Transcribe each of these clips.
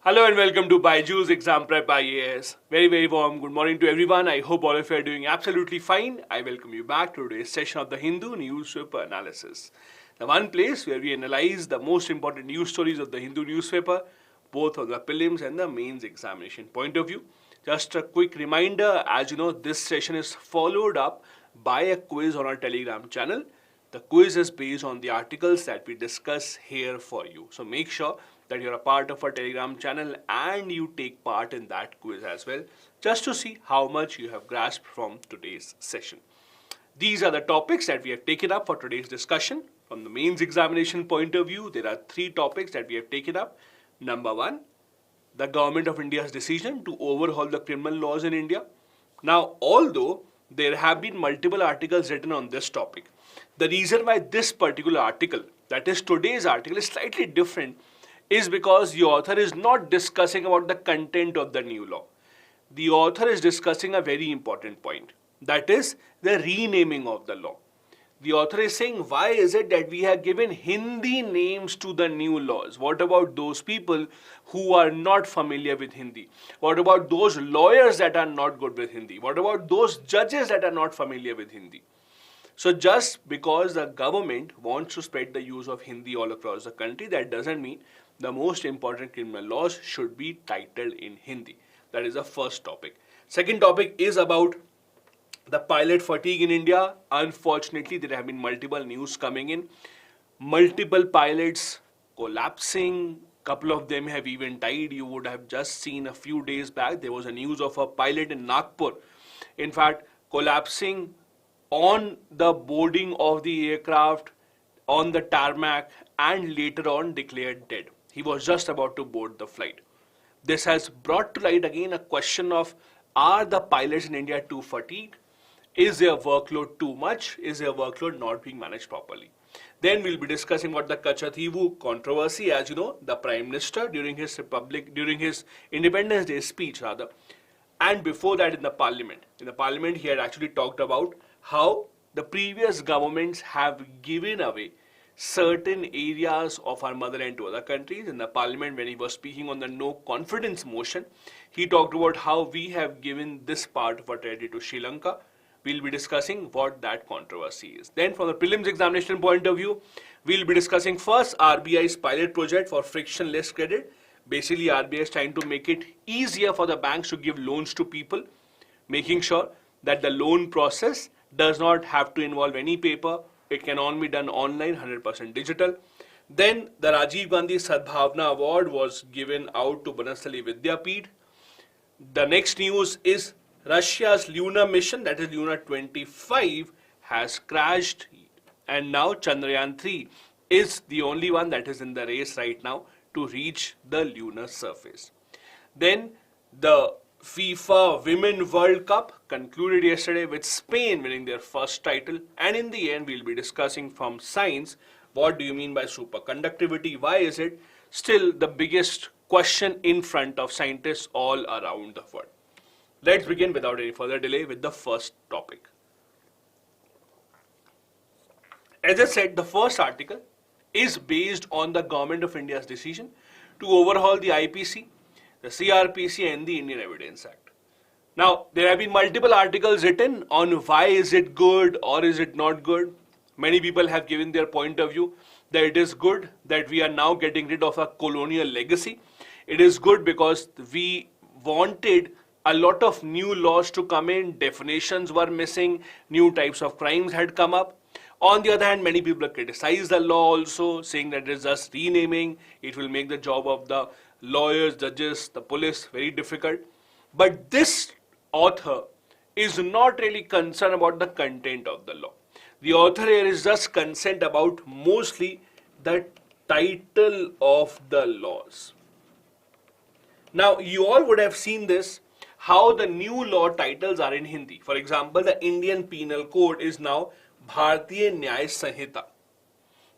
Hello and welcome to BYJU'S Exam Prep IAS. Very warm good morning to everyone. I hope all of you are doing absolutely fine. I welcome you back to today's session of the Hindu Newspaper Analysis. The one place where we analyze the most important news stories of the Hindu newspaper, both on the prelims and the mains examination point of view. Just a quick reminder, as you know, this session is followed up by a quiz on our Telegram channel. The quiz is based on the articles that we discuss here for you. So make sure that you're a part of our Telegram channel and you take part in that quiz as well, just to see how much you have grasped from today's session. These are the topics that we have taken up for today's discussion. From the mains examination point of view, there are three topics that we have taken up. Number one, the Government of India's decision to overhaul the criminal laws in India. Now, although there have been multiple articles written on this topic, the reason why this particular article, that is today's article, is slightly different is because the author is not discussing about the content of the new law. The author is discussing a very important point, that is the renaming of the law. The author is saying, why is it that we have given Hindi names to the new laws? What about those people who are not familiar with Hindi? What about those lawyers that are not good with Hindi? What about those judges that are not familiar with Hindi? So just because the government wants to spread the use of Hindi all across the country, that doesn't mean the most important criminal laws should be titled in Hindi. That is the first topic. Second topic is about the pilot fatigue in India. Unfortunately, there have been multiple news coming in. Multiple pilots collapsing. Couple of them have even died. You would have just seen a few days back, there was a news of a pilot in Nagpur, in fact, collapsing on the boarding of the aircraft on the tarmac and later on declared dead. He was just about to board the flight. This has brought to light again a question of, are the pilots in India too fatigued? Is their workload too much? Is their workload not being managed properly? Then we'll be discussing about the Katchatheevu controversy. As you know, the Prime Minister during his Independence Day speech and before that in the Parliament he had actually talked about how the previous governments have given away certain areas of our motherland to other countries. In the Parliament, when he was speaking on the no confidence motion, he talked about how we have given this part of our territory to Sri Lanka. We'll be discussing what that controversy is. Then from the prelims examination point of view, we'll be discussing first RBI's pilot project for frictionless credit. Basically, RBI is trying to make it easier for the banks to give loans to people, making sure that the loan process does not have to involve any paper. It can all be done online, 100% digital. Then the Rajiv Gandhi Sadbhavana award was given out to Banasthali Vidyapith. The next news is Russia's lunar mission, that is Lunar 25, has crashed, and now Chandrayaan-3 is the only one that is in the race right now to reach the lunar surface. Then the FIFA Women World Cup concluded yesterday with Spain winning their first title, and in the end we'll be discussing from science, what do you mean by superconductivity? Why is it still the biggest question in front of scientists all around the world? Let's begin without any further delay with the first topic. As I said, the first article is based on the Government of India's decision to overhaul the IPC, the CRPC and the Indian Evidence Act. Now, there have been multiple articles written on why is it good or is it not good. Many people have given their point of view that it is good that we are now getting rid of a colonial legacy. It is good because we wanted a lot of new laws to come in, definitions were missing, new types of crimes had come up. On the other hand, many people criticize the law also, saying that it is just renaming, it will make the job of the lawyers, judges, the police very difficult. But this author is not really concerned about the content of the law. The author here is just concerned about mostly the title of the laws. Now, you all would have seen this, how the new law titles are in Hindi. For example, the Indian Penal Code is now Bharatiya Nyaya Sanhita.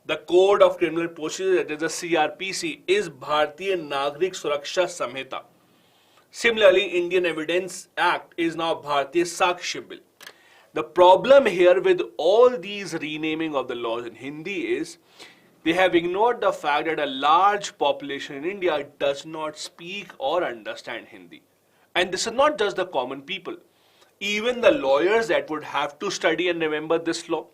The Code of Criminal Procedure, that is the CRPC, is Bharatiya Nagrik Suraksha Samhita. Similarly, Indian Evidence Act is now Bharatiya Sakshi Bill. The problem here with all these renaming of the laws in Hindi is They have ignored the fact that a large population in India does not speak or understand Hindi. And this is not just the common people. Even the lawyers that would have to study and remember this law,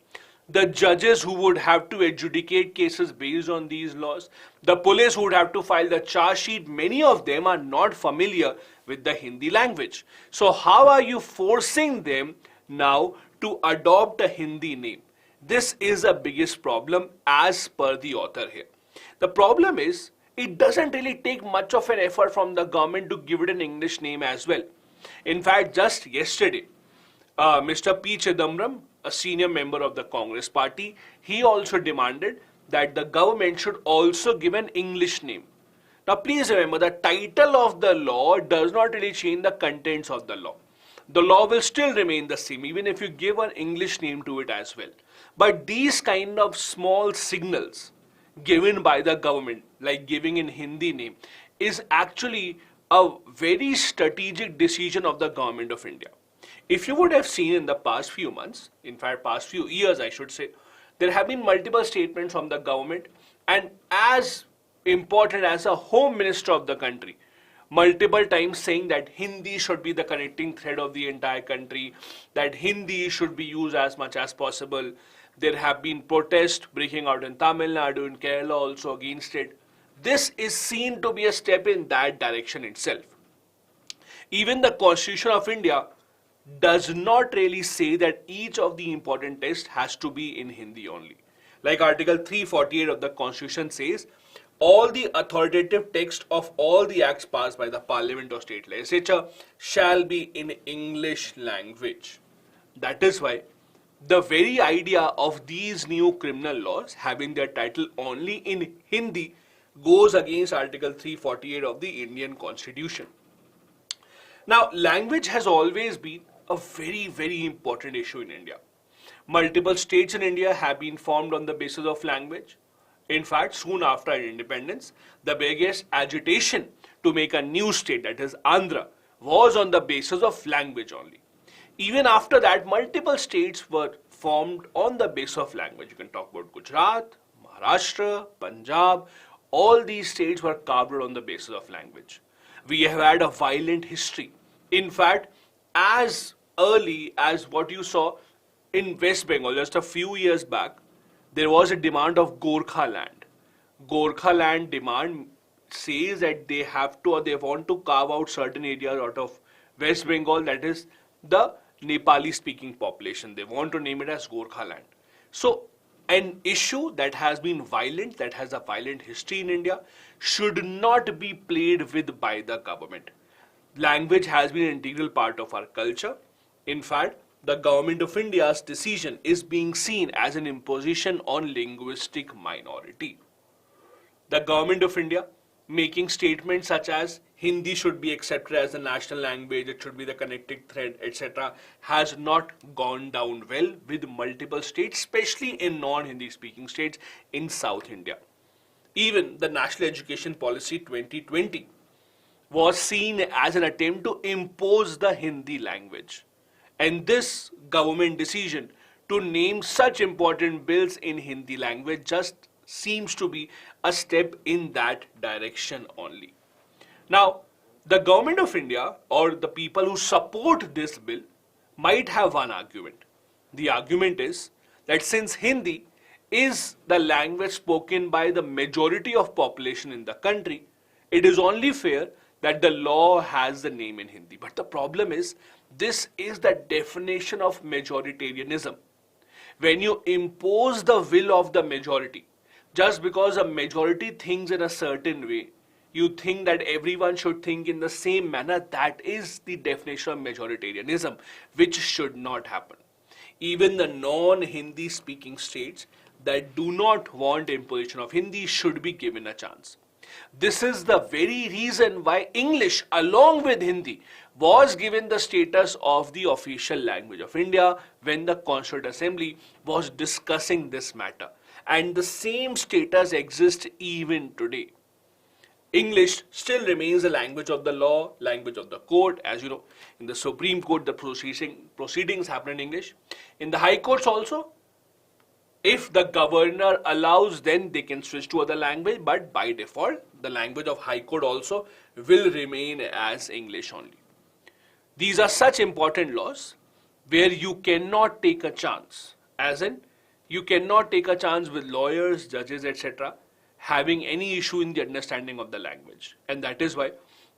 the judges who would have to adjudicate cases based on these laws, the police who would have to file the charge sheet, many of them are not familiar with the Hindi language. So how are you forcing them now to adopt a Hindi name? This is the biggest problem as per the author here. The problem is, it doesn't really take much of an effort from the government to give it an English name as well. In fact, just yesterday, Mr. P. Chidambaram, a senior member of the Congress party, he also demanded that the government should also give an English name. Now please remember, the title of the law does not really change the contents of the law. The law will still remain the same even if you give an English name to it as well. But these kind of small signals given by the government, like giving in Hindi name, is actually a very strategic decision of the government of India. If you would have seen in the past few months, in fact past few years I should say, there have been multiple statements from the government, and as important as a home minister of the country, multiple times saying that Hindi should be the connecting thread of the entire country, that Hindi should be used as much as possible. There have been protests breaking out in Tamil Nadu, in Kerala also against it. This is seen to be a step in that direction itself. Even the Constitution of India does not really say that each of the important tests has to be in Hindi only. Like Article 348 of the Constitution says, all the authoritative text of all the acts passed by the Parliament or state legislature shall be in English language. That is why the very idea of these new criminal laws having their title only in Hindi goes against Article 348 of the Indian Constitution. Now, language has always been a very important issue in India. Multiple states in India have been formed on the basis of language. In fact, soon after independence, the biggest agitation to make a new state, that is Andhra, was on the basis of language only. Even after that, multiple states were formed on the basis of language. You can talk about Gujarat, Maharashtra, Punjab. All these states were carved out on the basis of language. We have had a violent history. In fact, as early as what you saw in West Bengal just a few years back, there was a demand of Gorkha land. Gorkha land demand says that they have to, or they want to carve out certain areas out of West Bengal, that is the Nepali speaking population. They want to name it as Gorkha land. So an issue that has been violent, that has a violent history in India, should not be played with by the government. Language has been an integral part of our culture. In fact, the government of India's decision is being seen as an imposition on linguistic minority. The government of India making statements such as Hindi should be accepted as the national language, it should be the connecting thread, etc., has not gone down well with multiple states, especially in non-Hindi speaking states in South India. Even the National Education Policy 2020 was seen as an attempt to impose the Hindi language. And this government decision to name such important bills in Hindi language just seems to be a step in that direction only. Now, the government of India or the people who support this bill might have one argument. The argument is that since Hindi is the language spoken by the majority of population in the country, it is only fair that the law has the name in Hindi. But the problem is, this is the definition of majoritarianism. When you impose the will of the majority, just because a majority thinks in a certain way, you think that everyone should think in the same manner, that is the definition of majoritarianism, which should not happen. Even the non-Hindi speaking states that do not want imposition of Hindi should be given a chance. This is the very reason why English, along with Hindi, was given the status of the official language of India when the Constituent Assembly was discussing this matter. And the same status exists even today. English still remains the language of the law, language of the court. As you know, in the Supreme Court, the proceedings happen in English. In the High Courts also, If the governor allows, then they can switch to other language, but by default, the language of High Court also will remain as English only. These are such important laws where you cannot take a chance, as in, you cannot take a chance with lawyers, judges, etc., having any issue in the understanding of the language. And that is why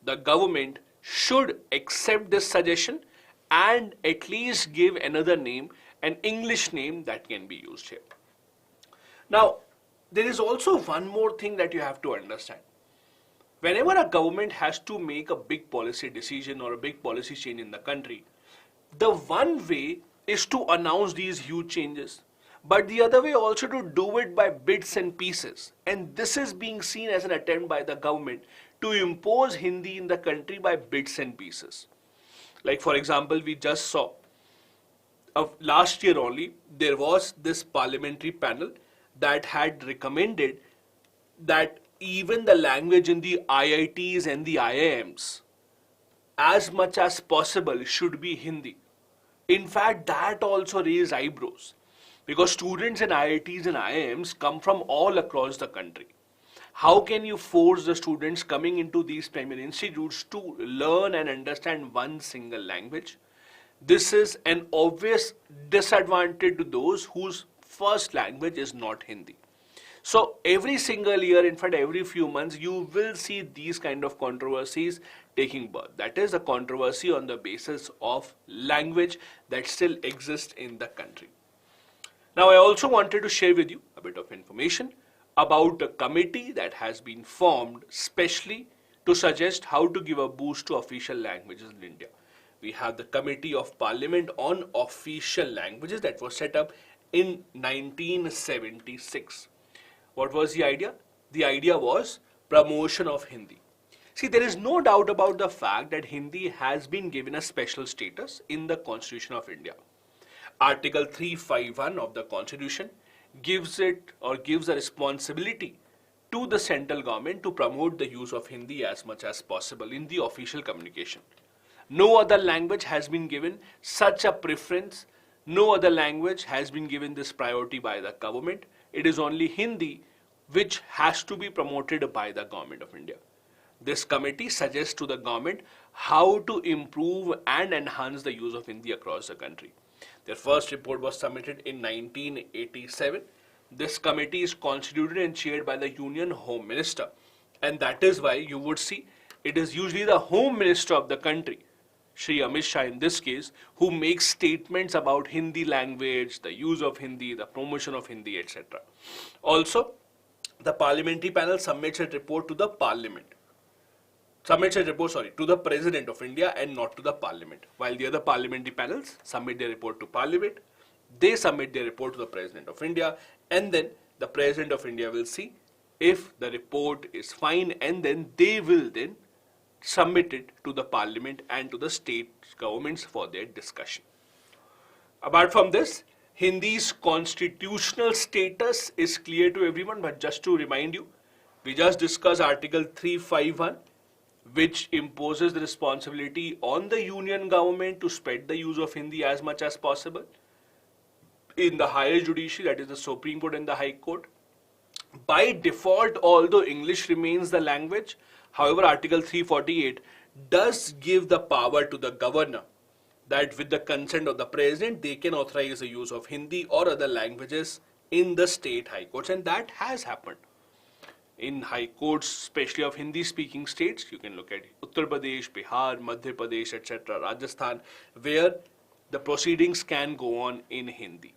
the government should accept this suggestion and at least give another name, an English name that can be used here. Now, there is also one more thing that you have to understand. Whenever a government has to make a big policy decision or a big policy change in the country, the one way is to announce these huge changes, but the other way also to do it by bits and pieces. And this is being seen as an attempt by the government to impose Hindi in the country by bits and pieces. Like for example, we just saw last year only, there was this parliamentary panel that had recommended that even the language in the IITs and the IIMs, as much as possible, should be Hindi. In fact, that also raised eyebrows because students in IITs and IIMs come from all across the country. How can you force the students coming into these primary institutes to learn and understand one single language? This is an obvious disadvantage to those whose first language is not Hindi. So every single year, in fact every few months, you will see these kind of controversies taking birth. That is a controversy on the basis of language that still exists in the country. Now I also wanted to share with you a bit of information about a committee that has been formed specially to suggest how to give a boost to official languages in India. We have the Committee of Parliament on Official Languages that was set up in 1976. What was the idea? The idea was promotion of Hindi. See, there is no doubt about the fact that Hindi has been given a special status in the Constitution of India. Article 351 of the Constitution gives it or gives a responsibility to the central government to promote the use of Hindi as much as possible in the official communication. No other language has been given such a preference. No other language has been given this priority by the government. It is only Hindi which has to be promoted by the government of India. This committee suggests to the government how to improve and enhance the use of Hindi across the country. Their first report was submitted in 1987. This committee is constituted and chaired by the Union Home Minister. And that is why you would see it is usually the Home Minister of the country, Shri Amit Shah in this case, who makes statements about Hindi language, the use of Hindi, the promotion of Hindi, etc. Also, the parliamentary panel submits a report to the parliament. To the President of India and not to the Parliament. While the other parliamentary panels submit their report to Parliament, they submit their report to the President of India, and then the President of India will see if the report is fine, and then they will then submit it to the Parliament and to the state governments for their discussion. Apart from this, Hindi's constitutional status is clear to everyone, but just to remind you, we just discussed Article 351, which imposes the responsibility on the union government to spread the use of Hindi as much as possible. In the higher judiciary, that is the Supreme Court and the High Court, by default, although English remains the language, however, Article 348 does give the power to the governor that with the consent of the president, they can authorize the use of Hindi or other languages in the state high courts, and that has happened. In high courts, especially of Hindi-speaking states, you can look at Uttar Pradesh, Bihar, Madhya Pradesh, etc., Rajasthan, where the proceedings can go on in Hindi.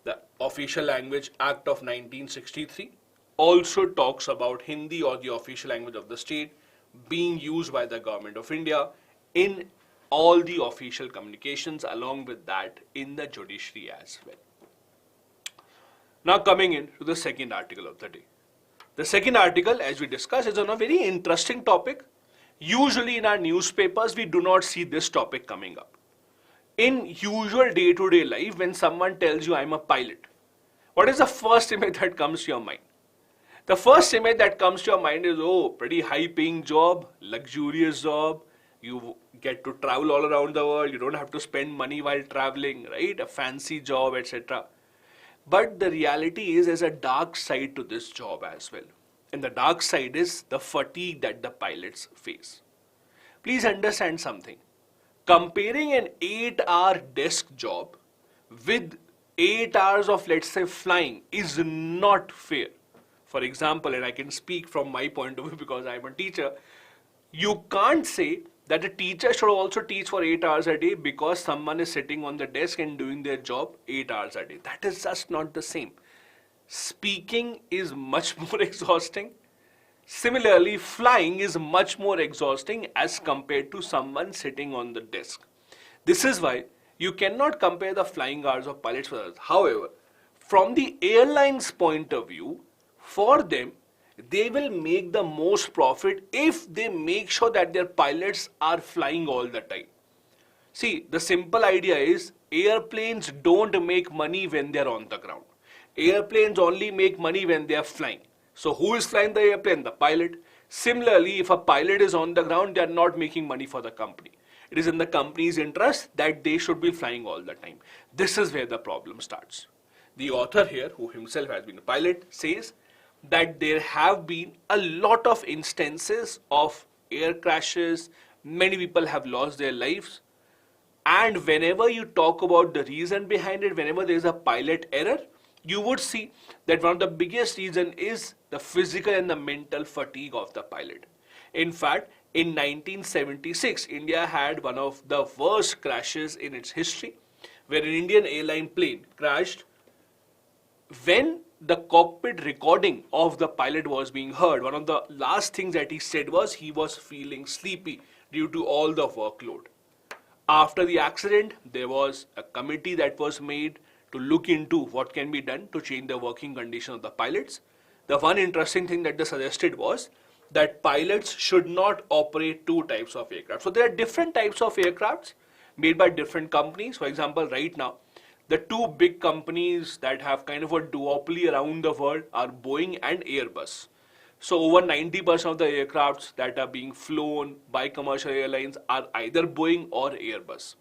The Official Language Act of 1963 also talks about Hindi or the official language of the state being used by the government of India in all the official communications, along with that in the judiciary as well. Now coming in to the second article of the day. The second article, as we discussed, is on a very interesting topic. Usually in our newspapers, we do not see this topic coming up. In usual day-to-day life, when someone tells you, I'm a pilot, what is the first image that comes to your mind? The first image that comes to your mind is, oh, pretty high-paying job, luxurious job, you get to travel all around the world, you don't have to spend money while traveling, right? A fancy job, etc. But the reality is there's a dark side to this job as well. And the dark side is the fatigue that the pilots face. Please understand something. Comparing an 8-hour desk job with 8 hours of, let's say, flying is not fair. For example, and I can speak from my point of view because I'm a teacher, you can't say that a teacher should also teach for 8 hours a day because someone is sitting on the desk and doing their job 8 hours a day. That is just not the same. Speaking is much more exhausting. Similarly, flying is much more exhausting as compared to someone sitting on the desk. This is why you cannot compare the flying hours of pilots with others. However, from the airline's point of view, for them, they will make the most profit if they make sure that their pilots are flying all the time. See, the simple idea is airplanes don't make money when they're on the ground. Airplanes only make money when they are flying. So who is flying the airplane? The pilot. Similarly, if a pilot is on the ground, they are not making money for the company. It is in the company's interest that they should be flying all the time. This is where the problem starts. The author here, who himself has been a pilot, says that there have been a lot of instances of air crashes. Many people have lost their lives. And whenever you talk about the reason behind it, whenever there is a pilot error, you would see that one of the biggest reason is the physical and the mental fatigue of the pilot. In fact, in 1976, India had one of the worst crashes in its history, where an Indian airline plane crashed. When the cockpit recording of the pilot was being heard, one of the last things that he said was he was feeling sleepy due to all the workload. After the accident, there was a committee that was made to look into what can be done to change the working condition of the pilots. The one interesting thing that they suggested was that pilots should not operate two types of aircraft. So there are different types of aircrafts made by different companies. For example, right now, the two big companies that have kind of a duopoly around the world are Boeing and Airbus. So over 90% of the aircrafts that are being flown by commercial airlines are either Boeing or Airbus.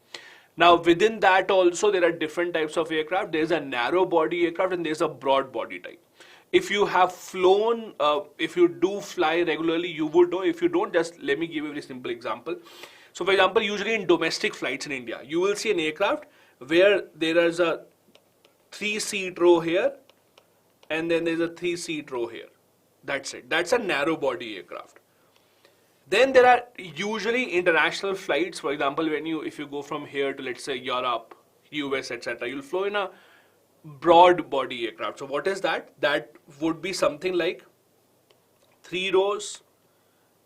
Now within that also there are different types of aircraft. There's a narrow body aircraft and there's a broad body type. If you have flown, if you do fly regularly, you would know. If you don't, just let me give you a very simple example. So for example, usually in domestic flights in India, you will see an aircraft where there is a 3-seat row here and then there's a 3-seat row here. That's it. That's a narrow body aircraft. Then there are usually international flights. For example, if you go from here to, let's say, Europe, US, etc., you'll fly in a broad body aircraft. So what is that? That would be something like 3 rows,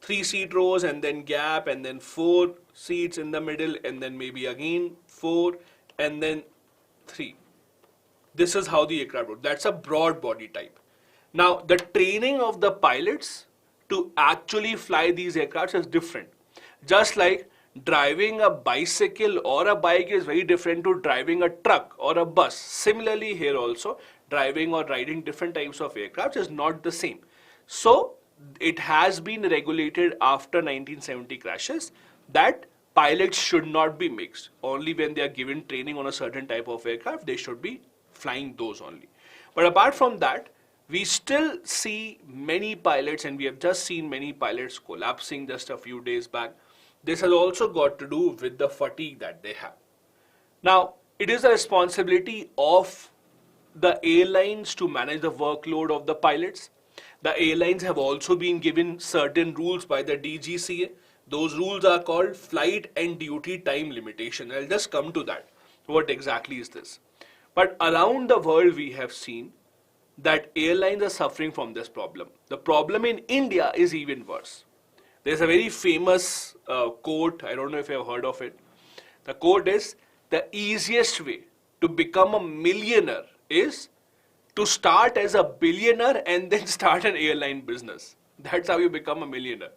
3-seat rows, and then gap, and then 4 seats in the middle, and then maybe again 4, and then 3. This is how the aircraft would. That's a broad body type. Now, the training of the pilots to actually fly these aircrafts is different. Just like driving a bicycle or a bike is very different to driving a truck or a bus. Similarly, here also, driving or riding different types of aircraft is not the same. So, it has been regulated after 1970 crashes that pilots should not be mixed. Only when they are given training on a certain type of aircraft, they should be flying those only. But apart from that, we still see many pilots, and we have just seen many pilots collapsing just a few days back. This has also got to do with the fatigue that they have. Now, it is the responsibility of the airlines to manage the workload of the pilots. The airlines have also been given certain rules by the DGCA. Those rules are called flight and duty time limitation. I'll just come to that. What exactly is this? But around the world, we have seen that airlines are suffering from this problem. The problem in India is even worse. There's a very famous quote, I don't know if you have heard of it. The quote is, the easiest way to become a millionaire is to start as a billionaire and then start an airline business. That's how you become a millionaire.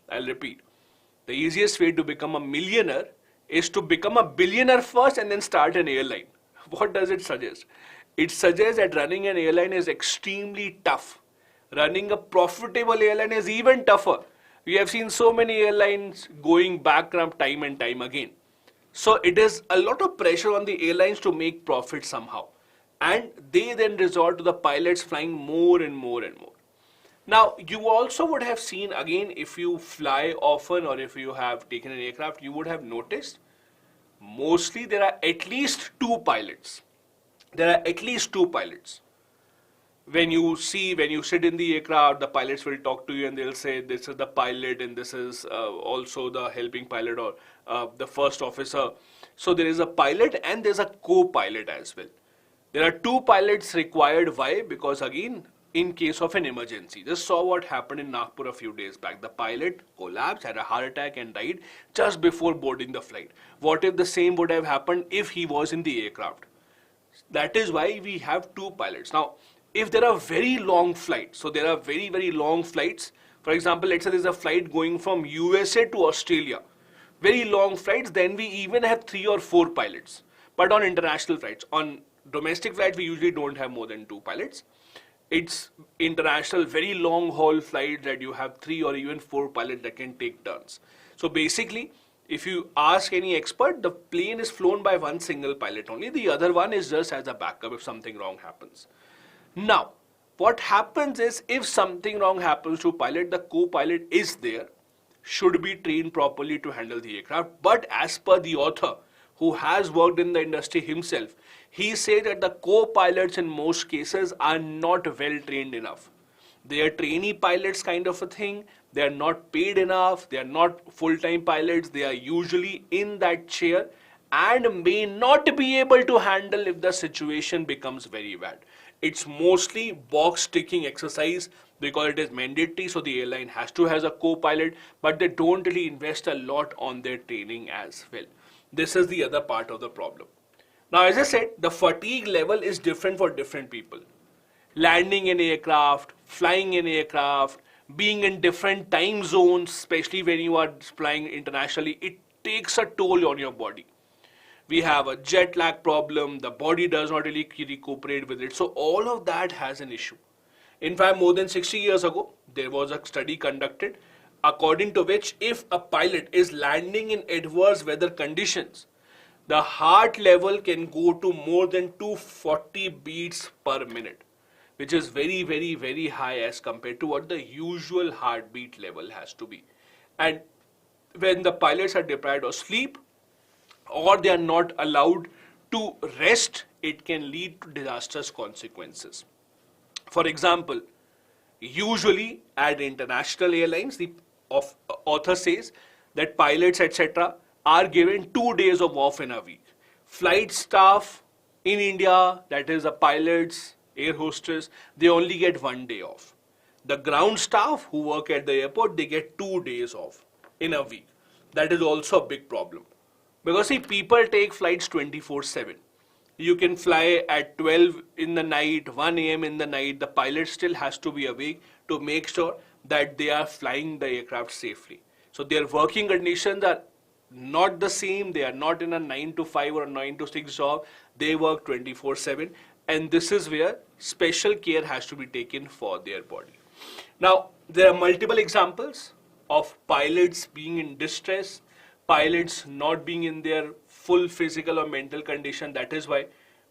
I'll repeat. The easiest way to become a millionaire is to become a billionaire first and then start an airline. What does it suggest? It suggests that running an airline is extremely tough. Running a profitable airline is even tougher. We have seen so many airlines going bankrupt time and time again. So it is a lot of pressure on the airlines to make profit somehow. And they then resort to the pilots flying more and more and more. Now, you also would have seen, again, if you fly often or if you have taken an aircraft, you would have noticed mostly there are at least two pilots. There are at least two pilots. When you sit in the aircraft, the pilots will talk to you and they'll say, this is the pilot and this is also the helping pilot or the first officer. So there is a pilot and there's a co-pilot as well. There are two pilots required. Why? Because again, in case of an emergency. Just saw what happened in Nagpur a few days back. The pilot collapsed, had a heart attack and died just before boarding the flight. What if the same would have happened if he was in the aircraft? That is why we have two pilots. Now, if there are very long flights, so there are very, very long flights. For example, let's say there's a flight going from USA to Australia. Very long flights, then we even have 3 or 4 pilots. But on international flights, on domestic flights, we usually don't have more than 2 pilots. It's international, very long haul flights that you have 3 or even 4 pilots that can take turns. So basically, if you ask any expert, the plane is flown by one single pilot only. The other one is just as a backup if something wrong happens. Now, what happens is if something wrong happens to pilot, the co-pilot is there, should be trained properly to handle the aircraft. But as per the author, who has worked in the industry himself, he said that the co-pilots in most cases are not well trained enough. They are trainee pilots kind of a thing. They are not paid enough. They are not full-time pilots. They are usually in that chair and may not be able to handle if the situation becomes very bad. It's mostly box ticking exercise because it is mandatory, so the airline has to have a co-pilot, but they don't really invest a lot on their training as well. This is the other part of the problem. Now, as I said, the fatigue level is different for different people. Landing an aircraft, flying an aircraft, being in different time zones, especially when you are flying internationally, it takes a toll on your body. We have a jet lag problem, the body does not really recuperate with it. So all of that has an issue. In fact, more than 60 years ago, there was a study conducted according to which if a pilot is landing in adverse weather conditions, the heart level can go to more than 240 beats per minute, which is very, very, very high as compared to what the usual heartbeat level has to be. And when the pilots are deprived of sleep, or they are not allowed to rest, it can lead to disastrous consequences. For example, usually at international airlines, the author says that pilots, etc., are given 2 days of off in a week. Flight staff in India, that is the pilots, air hostess, they only get 1 day off. The ground staff who work at the airport, they get 2 days off in a week. That is also a big problem. Because see, people take flights 24/7. You can fly at 12 in the night, 1 a.m. in the night. The pilot still has to be awake to make sure that they are flying the aircraft safely. So their working conditions are not the same. They are not in a 9 to 5 or a 9 to 6 job. They work 24/7. And this is where special care has to be taken for their body. Now, there are multiple examples of pilots being in distress, pilots not being in their full physical or mental condition. That is why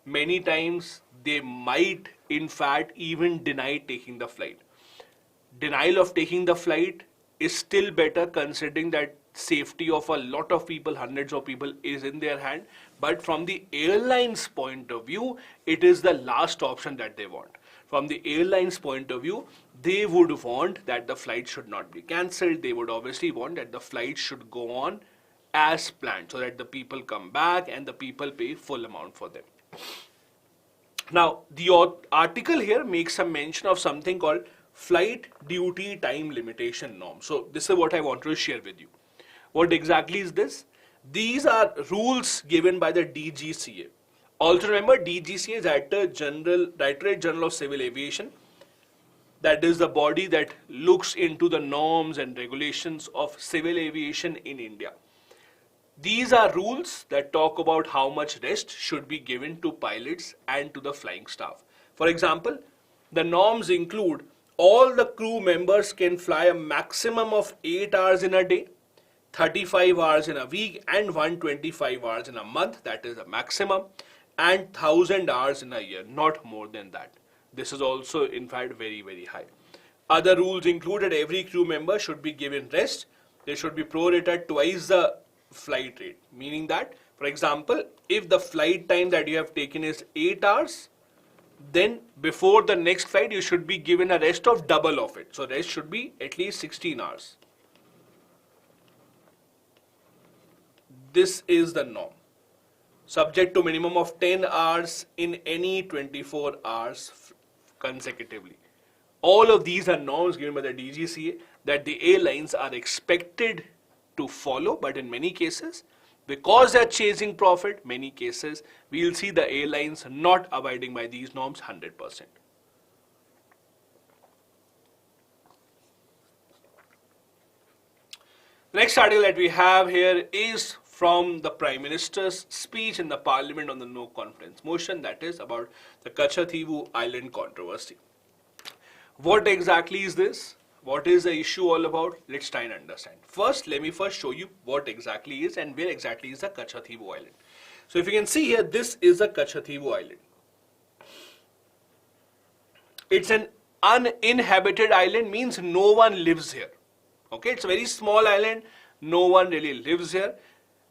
many times they might in fact even deny taking the flight. Denial of taking the flight is still better considering that safety of a lot of people, hundreds of people is in their hand. But from the airline's point of view, it is the last option that they want. From the airline's point of view, they would want that the flight should not be cancelled. They would obviously want that the flight should go on as planned so that the people come back and the people pay full amount for them. Now, the article here makes a mention of something called flight duty time limitation norm. So this is what I want to share with you. What exactly is this? These are rules given by the DGCA. Also remember, DGCA is Directorate General of Civil Aviation. That is the body that looks into the norms and regulations of civil aviation in India. These are rules that talk about how much rest should be given to pilots and to the flying staff. For example, the norms include all the crew members can fly a maximum of 8 hours in a day, 35 hours in a week and 125 hours in a month. That is a maximum. and 1,000 hours in a year, not more than that. This is also in fact very, very high. Other rules include that every crew member should be given rest. They should be prorated twice the flight rate, meaning that, for example, if the flight time that you have taken is 8 hours, then before the next flight you should be given a rest of double of it. So rest should be at least 16 hours. This is the norm, subject to minimum of 10 hours in any 24 hours consecutively. All of these are norms given by the DGCA that the airlines are expected to follow, but in many cases, because they are chasing profit, many cases we will see the airlines not abiding by these norms 100%. The next article that we have here is from the Prime Minister's speech in the Parliament on the no confidence motion, that is about the Katchatheevu Island controversy. What exactly is this? What is the issue all about? Let's try and understand. First, let me show you what exactly is and where exactly is the Katchatheevu Island. So if you can see here, this is the Katchatheevu Island. It's an uninhabited island, means no one lives here. Okay, it's a very small island, no one really lives here.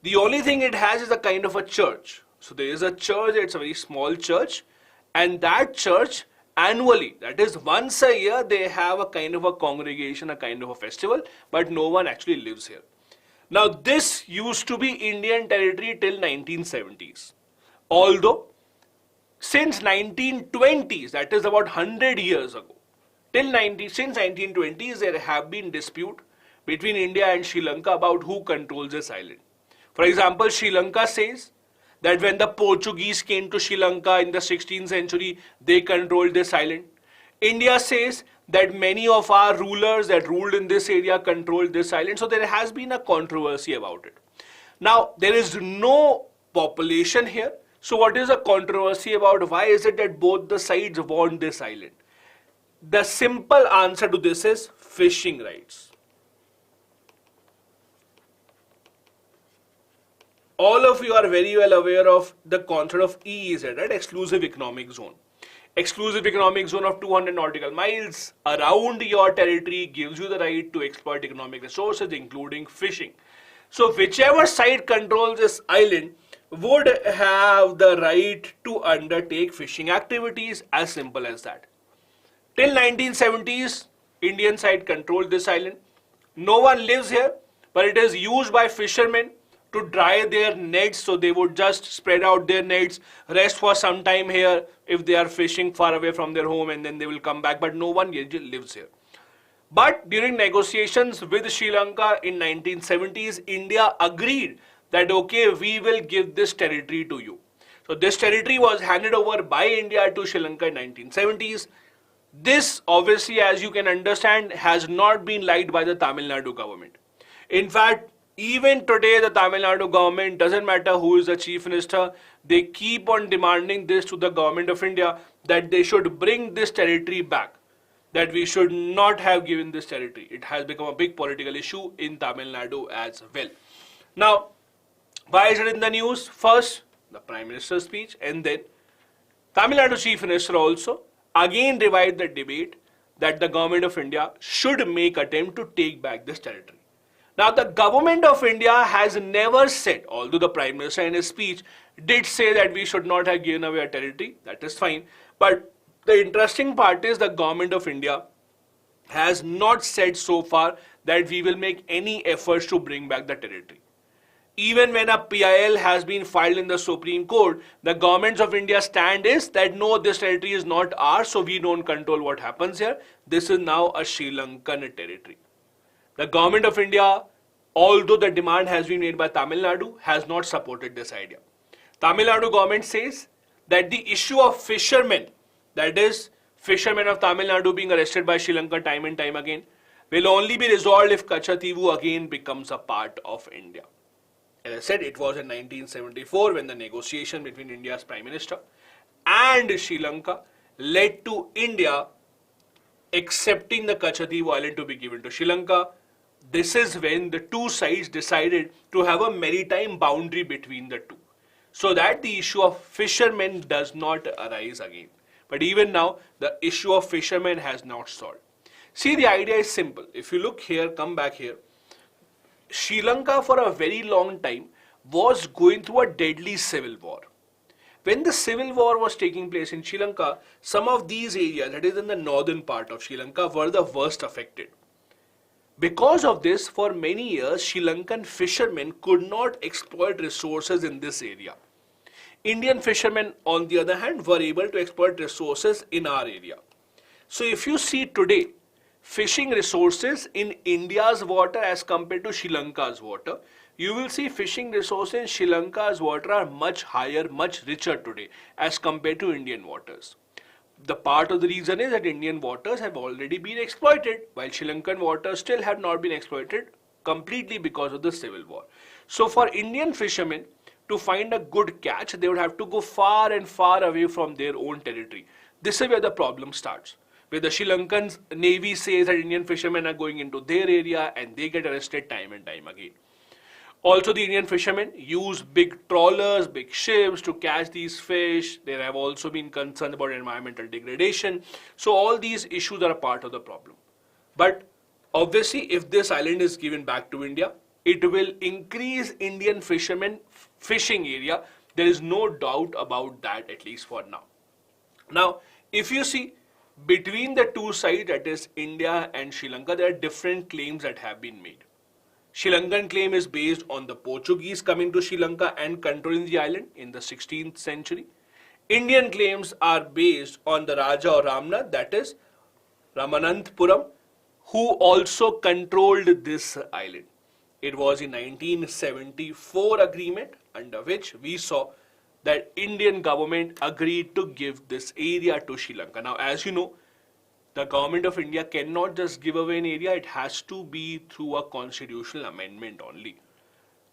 The only thing it has is a kind of a church. So there is a church, it's a very small church, and that church annually, that is once a year, they have a kind of a congregation, a kind of a festival, but no one actually lives here. Now this used to be Indian territory till 1970s. Although since 1920s, that is about 100 years ago, since 1920s there have been dispute between India and Sri Lanka about who controls this island. For example, Sri Lanka says that when the Portuguese came to Sri Lanka in the 16th century, they controlled this island. India says that many of our rulers that ruled in this area controlled this island. So there has been a controversy about it. Now, there is no population here. So what is the controversy about? Why is it that both the sides want this island? The simple answer to this is fishing rights. All of you are very well aware of the concept of EEZ, right? Exclusive Economic Zone. Exclusive Economic Zone of 200 nautical miles around your territory gives you the right to exploit economic resources, including fishing. So whichever side controls this island would have the right to undertake fishing activities, as simple as that. Till 1970s, Indian side controlled this island. No one lives here, but it is used by fishermen to dry their nets, so they would just spread out their nets, rest for some time here if they are fishing far away from their home, and then they will come back, but no one lives here. But during negotiations with Sri Lanka in 1970s, India agreed that okay, we will give this territory to you. So this territory was handed over by India to Sri Lanka in 1970s. This obviously, as you can understand, has not been liked by the Tamil Nadu government. In fact, even today, the Tamil Nadu government, doesn't matter who is the chief minister, they keep on demanding this to the government of India that they should bring this territory back, that we should not have given this territory. It has become a big political issue in Tamil Nadu as well. Now, why is it in the news? First, the Prime Minister's speech, and then Tamil Nadu Chief Minister also again revived the debate that the government of India should make attempt to take back this territory. Now, the government of India has never said, although the Prime Minister in his speech did say that we should not have given away our territory, that is fine. But the interesting part is the government of India has not said so far that we will make any efforts to bring back the territory. Even when a PIL has been filed in the Supreme Court, the governments of India stand is that no, this territory is not ours, so we don't control what happens here. This is now a Sri Lankan territory. The government of India, although the demand has been made by Tamil Nadu, has not supported this idea. Tamil Nadu government says that the issue of fishermen, that is fishermen of Tamil Nadu being arrested by Sri Lanka time and time again, will only be resolved if Katchatheevu again becomes a part of India. As I said, it was in 1974 when the negotiation between India's Prime Minister and Sri Lanka led to India accepting the Katchatheevu Island to be given to Sri Lanka. This is when the two sides decided to have a maritime boundary between the two. so that the issue of fishermen does not arise again. But even now, the issue of fishermen has not solved. See, the idea is simple. If you look here, come back here, Sri Lanka for a very long time was going through a deadly civil war. When the civil war was taking place in Sri Lanka, some of these areas, that is in the northern part of Sri Lanka, were the worst affected. Because of this, for many years, Sri Lankan fishermen could not exploit resources in this area. Indian fishermen, on the other hand, were able to exploit resources in our area. So if you see today, fishing resources in India's water as compared to Sri Lanka's water, you will see fishing resources in Sri Lanka's water are much higher, much richer today as compared to Indian waters. The part of the reason is that Indian waters have already been exploited, while Sri Lankan waters still have not been exploited completely because of the civil war. So for Indian fishermen to find a good catch, they would have to go far and far away from their own territory. This is where the problem starts, where the Sri Lankan Navy says that Indian fishermen are going into their area and they get arrested time and time again. Also, the Indian fishermen use big trawlers, big ships to catch these fish. There have also been concerns about environmental degradation. So all these issues are a part of the problem. But obviously, if this island is given back to India, it will increase Indian fishermen fishing area. There is no doubt about that, at least for now. Now, if you see between the two sides, that is India and Sri Lanka, there are different claims that have been made. Sri Lankan claim is based on the Portuguese coming to Sri Lanka and controlling the island in the 16th century. Indian claims are based on the Raja or Ramnath, that is Ramananthapuram, who also controlled this island. It was in 1974 agreement under which we saw that Indian government agreed to give this area to Sri Lanka. Now, as you know, the government of India cannot just give away an area, it has to be through a constitutional amendment only.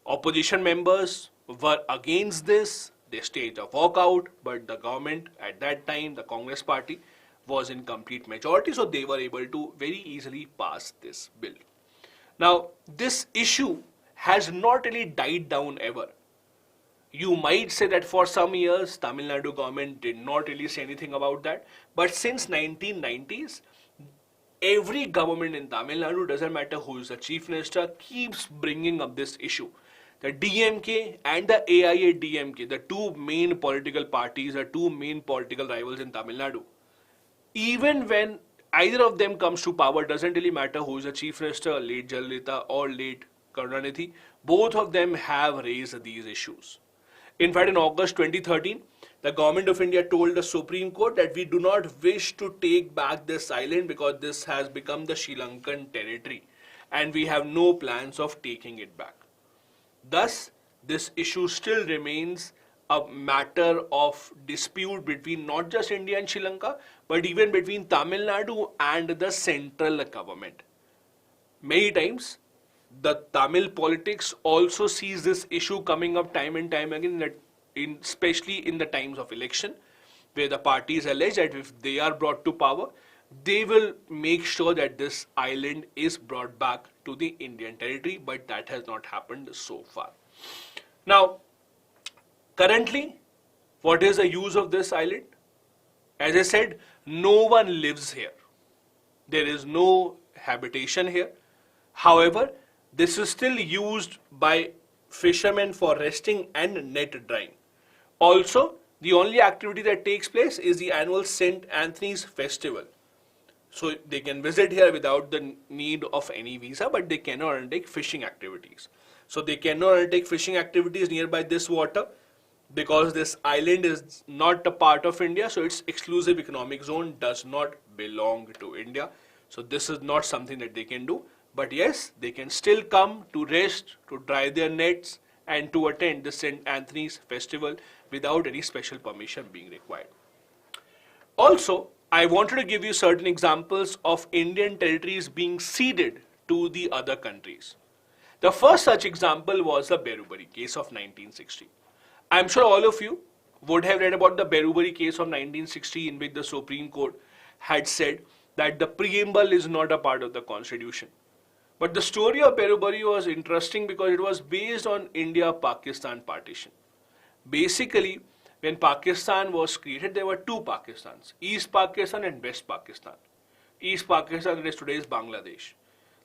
Opposition members were against this, they staged a walkout, but the government at that time, the Congress party, was in complete majority, so they were able to very easily pass this bill. Now, this issue has not really died down ever. You might say that for some years, Tamil Nadu government did not really say anything about that. But since 1990s, every government in Tamil Nadu, doesn't matter who is the chief minister, keeps bringing up this issue. The DMK and the AIA-DMK, the two main political parties, the two main political rivals in Tamil Nadu, even when either of them comes to power, doesn't really matter who is the chief minister, late Jayalalitha or late Karunanidhi, both of them have raised these issues. In fact, in August 2013, the government of India told the Supreme Court that we do not wish to take back this island because this has become the Sri Lankan territory and we have no plans of taking it back. Thus, this issue still remains a matter of dispute between not just India and Sri Lanka, but even between Tamil Nadu and the central government. Many times, the Tamil politics also sees this issue coming up time and time again, especially in the times of election, where the parties allege that if they are brought to power, they will make sure that this island is brought back to the Indian territory, but that has not happened so far. Now, currently, what is the use of this island? As I said, no one lives here. There is no habitation here. However, this is still used by fishermen for resting and net drying. Also, the only activity that takes place is the annual St. Anthony's Festival. So they can visit here without the need of any visa, but they cannot undertake fishing activities. So they cannot undertake fishing activities nearby this water because this island is not a part of India, so its exclusive economic zone does not belong to India. So this is not something that they can do. But yes, they can still come to rest, to dry their nets, and to attend the St. Anthony's Festival without any special permission being required. Also, I wanted to give you certain examples of Indian territories being ceded to the other countries. The first such example was the Berubari case of 1960. I'm sure all of you would have read about the Berubari case of 1960, in which the Supreme Court had said that the preamble is not a part of the Constitution. But the story of Berubari was interesting because it was based on India-Pakistan partition. Basically, when Pakistan was created, there were two Pakistans, East Pakistan and West Pakistan. East Pakistan, that is today's Bangladesh.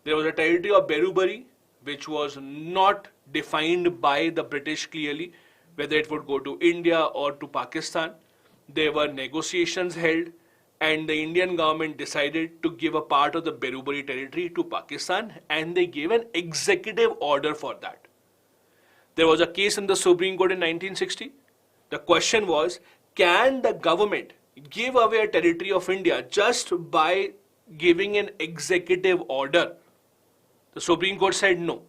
There was a territory of Berubari, which was not defined by the British clearly, whether it would go to India or to Pakistan. There were negotiations held, and the Indian government decided to give a part of the Berubari territory to Pakistan, and they gave an executive order for that. There was a case in the Supreme Court in 1960. The question was, can the government give away a territory of India just by giving an executive order? The Supreme Court said no.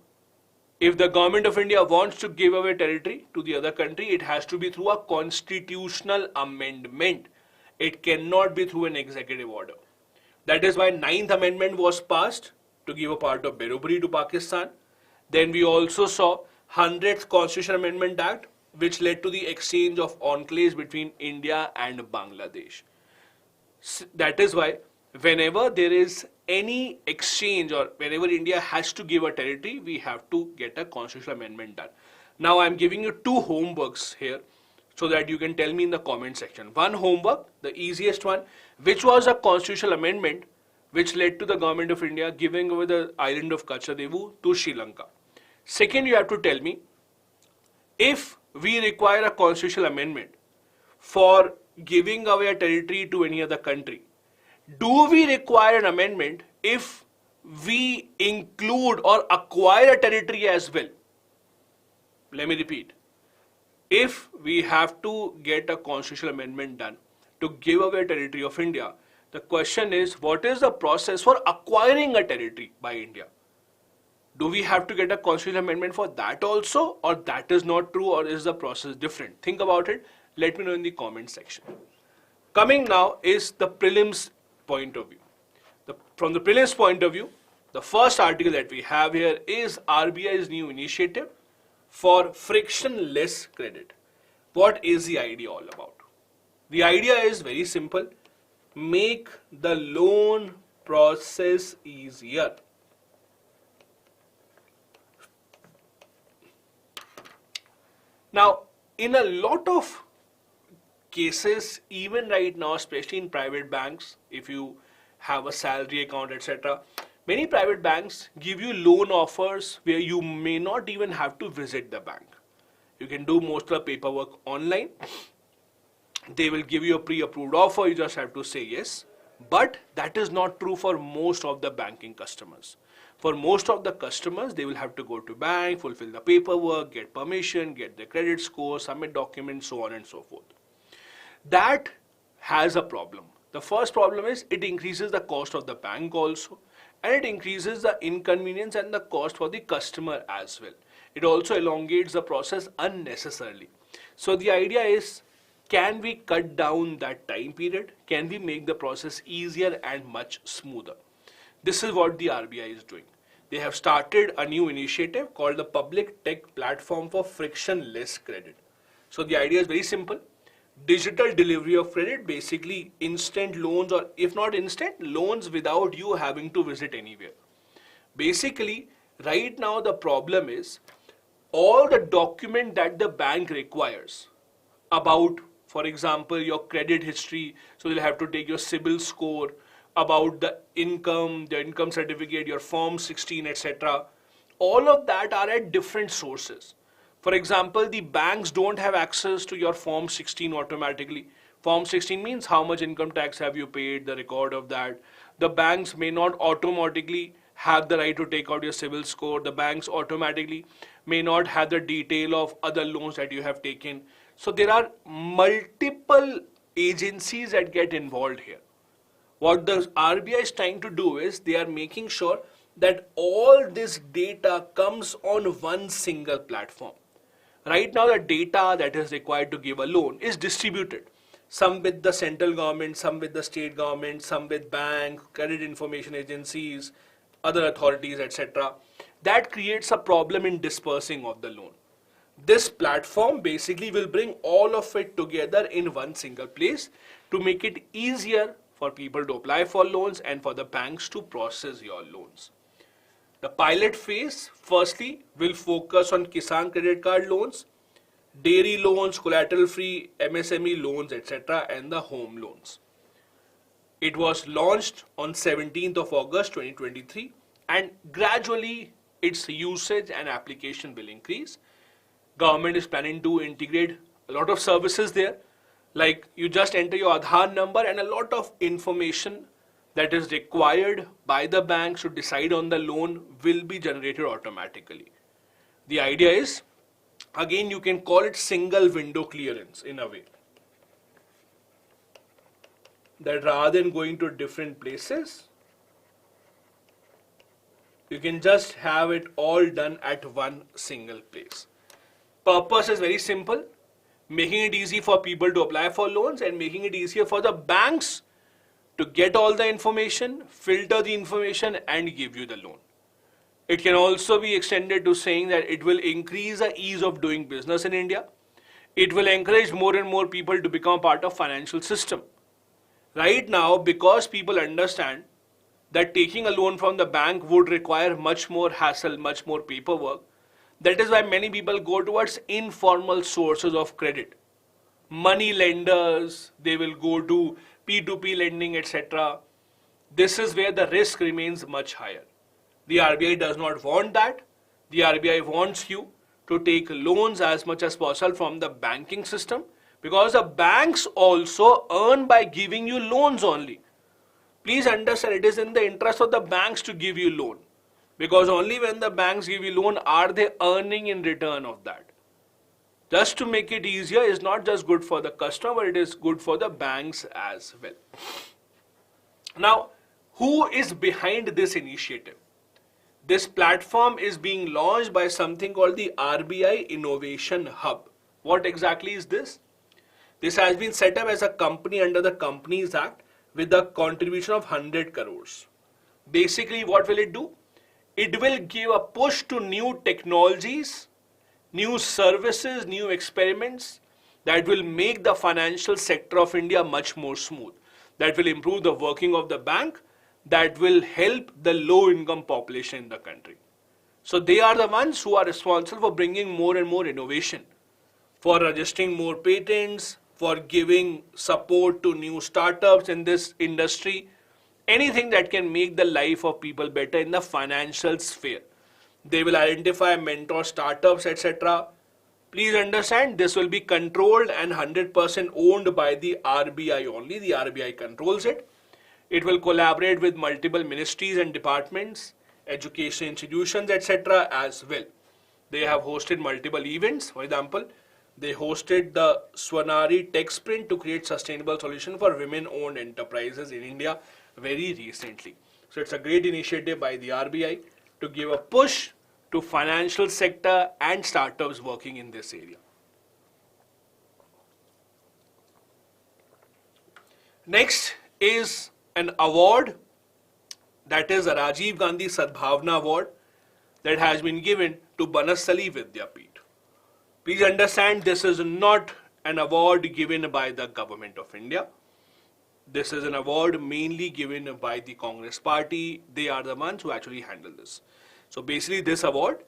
If the government of India wants to give away territory to the other country, it has to be through a constitutional amendment. It cannot be through an executive order. That is why 9th Amendment was passed to give a part of Berubari to Pakistan. Then we also saw 100th Constitutional Amendment Act, which led to the exchange of enclaves between India and Bangladesh. That is why whenever there is any exchange or whenever India has to give a territory, we have to get a constitutional amendment done. Now I am giving you two homeworks here so that you can tell me in the comment section. One homework, the easiest one, which was a constitutional amendment which led to the government of India giving away the island of Katchatheevu to Sri Lanka. Second, you have to tell me, if we require a constitutional amendment for giving away a territory to any other country, do we require an amendment if we include or acquire a territory as well? Let me repeat. If we have to get a constitutional amendment done to give away a territory of India, the question is, what is the process for acquiring a territory by India? Do we have to get a constitutional amendment for that also, or that is not true, or is the process different? Think about it. Let me know in the comment section. Coming now is the prelims point of view. From the prelims point of view, the first article that we have here is RBI's new initiative for frictionless credit. What is the idea all about? The idea is very simple. Make the loan process easier. Now, in a lot of cases, even right now, especially in private banks, if you have a salary account, etc., many private banks give you loan offers where you may not even have to visit the bank. You can do most of the paperwork online. They will give you a pre-approved offer, you just have to say yes. But that is not true for most of the banking customers. For most of the customers, they will have to go to bank, fulfill the paperwork, get permission, get their credit score, submit documents, so on and so forth. That has a problem. The first problem is it increases the cost of the bank also, and it increases the inconvenience and the cost for the customer as well. It also elongates the process unnecessarily. So the idea is, can we cut down that time period? Can we make the process easier and much smoother? This is what the RBI is doing. They have started a new initiative called the Public Tech Platform for Frictionless Credit. So the idea is very simple. Digital delivery of credit, basically instant loans, or if not instant, loans without you having to visit anywhere. Basically, right now the problem is all the document that the bank requires about, for example, your credit history, so they'll have to take your CIBIL score, about the income certificate, your Form 16, etc. All of that are at different sources. For example, the banks don't have access to your Form 16 automatically. Form 16 means how much income tax have you paid, the record of that. The banks may not automatically have the right to take out your CIBIL score. The banks automatically may not have the detail of other loans that you have taken. So there are multiple agencies that get involved here. What the RBI is trying to do is they are making sure that all this data comes on one single platform. Right now, the data that is required to give a loan is distributed. Some with the central government, some with the state government, some with banks, credit information agencies, other authorities, etc. That creates a problem in dispersing of the loan. This platform basically will bring all of it together in one single place to make it easier for people to apply for loans and for the banks to process your loans. The pilot phase, firstly, will focus on Kisan credit card loans. dairy loans, collateral-free MSME loans, etc., and the home loans. It was launched on 17th of August 2023, and gradually its usage and application will increase. Government is planning to integrate a lot of services there, like you just enter your Aadhaar number and a lot of information that is required by the banks to decide on the loan will be generated automatically. The idea is, again, you can call it single window clearance in a way, that rather than going to different places, you can just have it all done at one single place. Purpose is very simple, making it easy for people to apply for loans and making it easier for the banks to get all the information, filter the information and give you the loan. It can also be extended to saying that it will increase the ease of doing business in India. It will encourage more and more people to become part of financial system. Right now, because people understand that taking a loan from the bank would require much more hassle, much more paperwork, that is why many people go towards informal sources of credit. Money lenders, they will go to P2P lending, etc. This is where the risk remains much higher. The RBI does not want that. The RBI wants you to take loans as much as possible from the banking system, because the banks also earn by giving you loans only. Please understand, it is in the interest of the banks to give you loan, because only when the banks give you loan are they earning in return of that. Just to make it easier is not just good for the customer, but it is good for the banks as well. Now, who is behind this initiative? This platform is being launched by something called the RBI Innovation Hub. What exactly is this? This has been set up as a company under the Companies Act with a contribution of 100 crores. Basically, what will it do? It will give a push to new technologies, new services, new experiments that will make the financial sector of India much more smooth, that will improve the working of the bank, that will help the low-income population in the country. So they are the ones who are responsible for bringing more and more innovation, for registering more patents, for giving support to new startups in this industry, anything that can make the life of people better in the financial sphere. They will identify, mentor startups, etc. Please understand, this will be controlled and 100% owned by the RBI only. The RBI controls it. It will collaborate with multiple ministries and departments, education institutions, etc. as well. They have hosted multiple events. For example, they hosted the Swanari Tech Sprint to create sustainable solution for women-owned enterprises in India very recently. So it's a great initiative by the RBI to give a push to financial sector and startups working in this area. Next is an award, that is a Rajiv Gandhi Sadbhavana award that has been given to Banasthali Vidyapith. Please understand, this is not an award given by the government of India. This is an award mainly given by the Congress party. They are the ones who actually handle this. So basically this award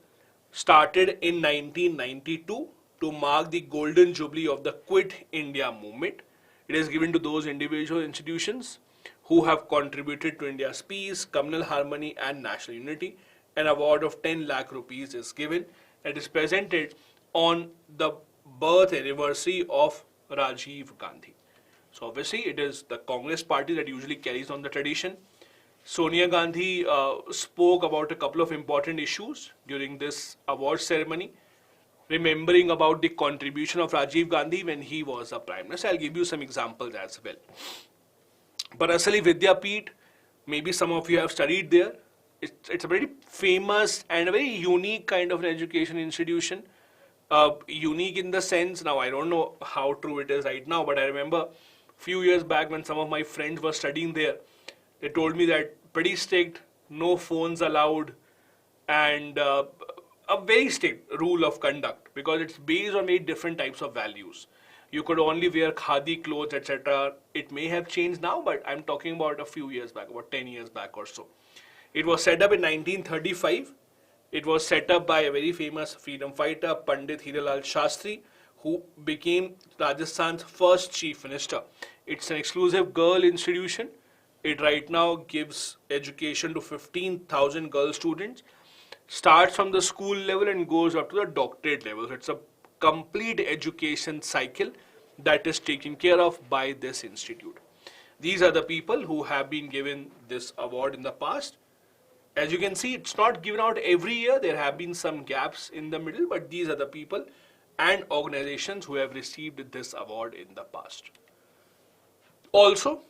started in 1992 to mark the golden jubilee of the Quit India movement. It is given to those individual institutions who have contributed to India's peace, communal harmony and national unity. An award of 10 lakh rupees is given. It is presented on the birth anniversary of Rajiv Gandhi. So obviously it is the Congress party that usually carries on the tradition. Sonia Gandhi spoke about a couple of important issues during this award ceremony, remembering about the contribution of Rajiv Gandhi when he was a Prime Minister. I'll give you some examples as well. Banasthali Vidyapith, maybe some of you have studied there. It's a very famous and a very unique kind of an education institution. Unique in the sense, now I don't know how true it is right now, but I remember a few years back when some of my friends were studying there, they told me that pretty strict, no phones allowed, and a very strict rule of conduct, because it's based on very different types of values. You could only wear khadi clothes, etc. It may have changed now, but I'm talking about a few years back, about 10 years back or so. It was set up in 1935. It was set up by a very famous freedom fighter, Pandit Hiralal Shastri, who became Rajasthan's first chief minister. It's an exclusive girl institution. It right now gives education to 15,000 girl students, starts from the school level and goes up to the doctorate level. So it's a complete education cycle that is taken care of by this institute. These are the people who have been given this award in the past. As you can see, it's not given out every year. There have been some gaps in the middle, but these are the people and organizations who have received this award in the past. Also,